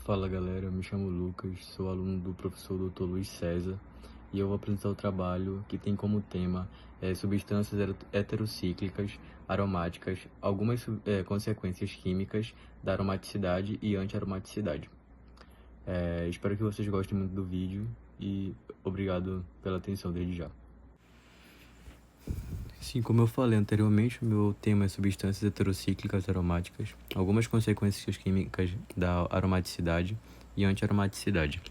Fala galera, eu me chamo Lucas, sou aluno do professor Dr. Luiz César e eu vou apresentar o trabalho que tem como tema substâncias heterocíclicas aromáticas, algumas consequências químicas da aromaticidade e anti-aromaticidade. Espero que vocês gostem muito do vídeo e obrigado pela atenção desde já. Sim, como eu falei anteriormente, o meu tema é substâncias heterocíclicas aromáticas, algumas consequências químicas da aromaticidade e anti-aromaticidade.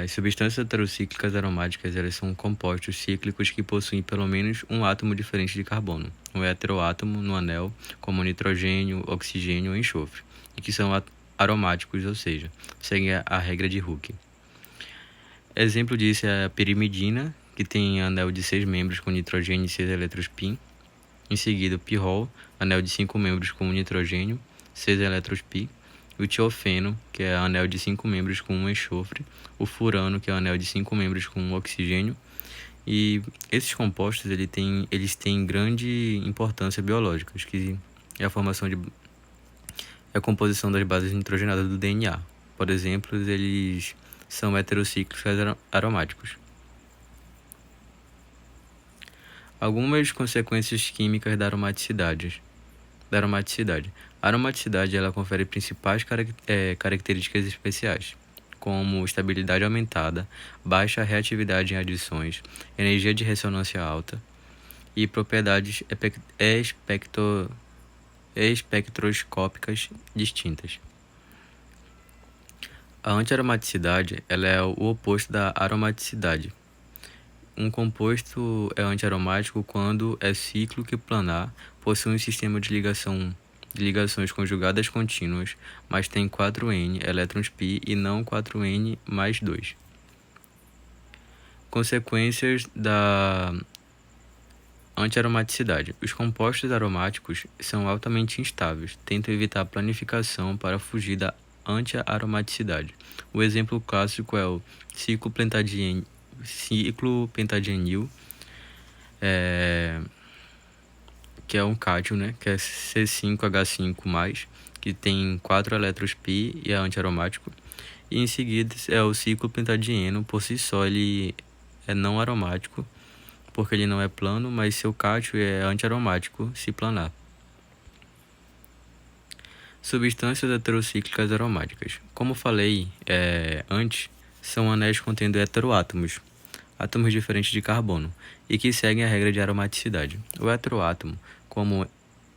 As substâncias heterocíclicas aromáticas elas são compostos cíclicos que possuem pelo menos um átomo diferente de carbono, um heteroátomo no anel, como nitrogênio, oxigênio ou enxofre, e que são aromáticos, ou seja, seguem a regra de Hooke. Exemplo disso é a pirimidina, que tem anel de 6 membros com nitrogênio e 6 elétrons π. Em seguida, o pirrol, anel de 5 membros com nitrogênio, 6 elétrons π. O tiofeno, que é anel de 5 membros com 1 enxofre. O furano, que é anel de 5 membros com 1 oxigênio. E esses compostos eles têm grande importância biológica, que é a composição das bases nitrogenadas do DNA. Por exemplo, eles são heterocíclicos aromáticos. Algumas consequências químicas da aromaticidade. A aromaticidade ela confere principais características especiais, como estabilidade aumentada, baixa reatividade em adições, energia de ressonância alta e propriedades espectroscópicas distintas. A antiaromaticidade ela é o oposto da aromaticidade. Um composto é antiaromático quando é cíclico e planar, possui um sistema de ligações conjugadas contínuas, mas tem 4N elétrons π e não 4N mais 2. Consequências da antiaromaticidade. Os compostos aromáticos são altamente instáveis, tentam evitar a planificação para fugir da antiaromaticidade. O exemplo clássico é o ciclopentadienil, que é um cátion, né, que é C5H5+, que tem 4 elétrons π e é antiaromático. E em seguida é o ciclopentadieno, por si só ele é não aromático, porque ele não é plano, mas seu cátion é antiaromático se planar. Substâncias heterocíclicas aromáticas. Como falei antes, são anéis contendo heteroátomos, átomos diferentes de carbono, e que seguem a regra de aromaticidade. O heteroátomo, como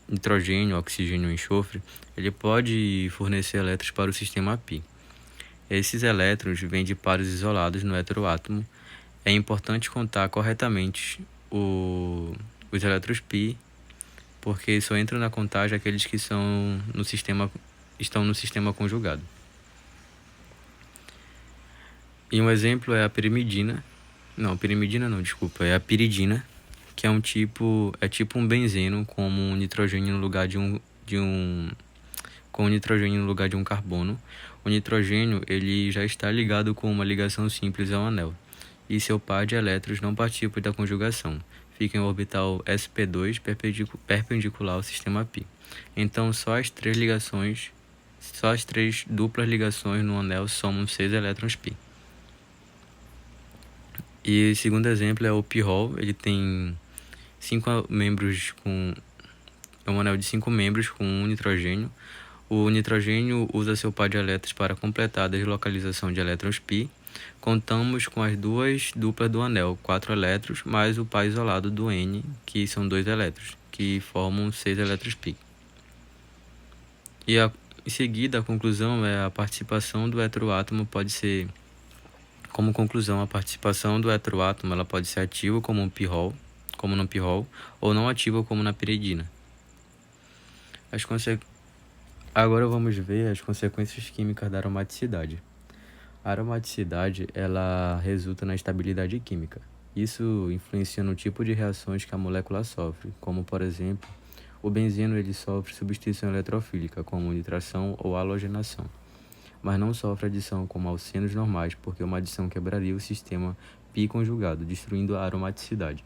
nitrogênio, oxigênio ou enxofre, ele pode fornecer elétrons para o sistema π. Esses elétrons vêm de pares isolados no heteroátomo. É importante contar corretamente os elétrons π, porque só entram na contagem aqueles que estão no sistema conjugado. E um exemplo é a pirimidina. É a piridina, que é tipo um benzeno com nitrogênio no lugar com nitrogênio no lugar de um carbono. O nitrogênio ele já está ligado com uma ligação simples ao anel, e seu par de elétrons não participa da conjugação, fica em orbital sp2 perpendicular ao sistema π. Então só as três duplas ligações no anel somam 6 elétrons π. E o segundo exemplo é o pirrol, ele tem 5 membros é um anel de 5 membros com um nitrogênio. O nitrogênio usa seu par de elétrons para completar a deslocalização de elétrons π. Contamos com as duas duplas do anel, 4 elétrons, mais o par isolado do N, que são 2 elétrons, que formam 6 elétrons π. E em seguida, a conclusão é a participação do heteroátomo pode ser... Como conclusão, a participação do heteroátomo ela pode ser ativa como no pirrol, ou não ativa como na piridina. Agora vamos ver as consequências químicas da aromaticidade. A aromaticidade ela resulta na estabilidade química. Isso influencia no tipo de reações que a molécula sofre, como por exemplo, o benzeno ele sofre substituição eletrofílica, como nitração ou halogenação, mas não sofre adição como alcenos normais, porque uma adição quebraria o sistema π conjugado, destruindo a aromaticidade.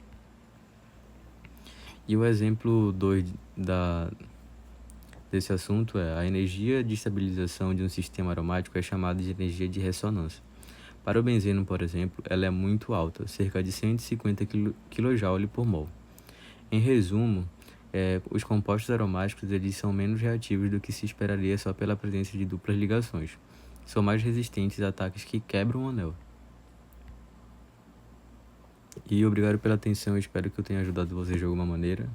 E o exemplo 2 desse assunto é: a energia de estabilização de um sistema aromático é chamada de energia de ressonância. Para o benzeno, por exemplo, ela é muito alta, cerca de 150 kJ por mol. Em resumo, os compostos aromáticos eles são menos reativos do que se esperaria só pela presença de duplas ligações. São mais resistentes a ataques que quebram o anel. E obrigado pela atenção, espero que eu tenha ajudado vocês de alguma maneira.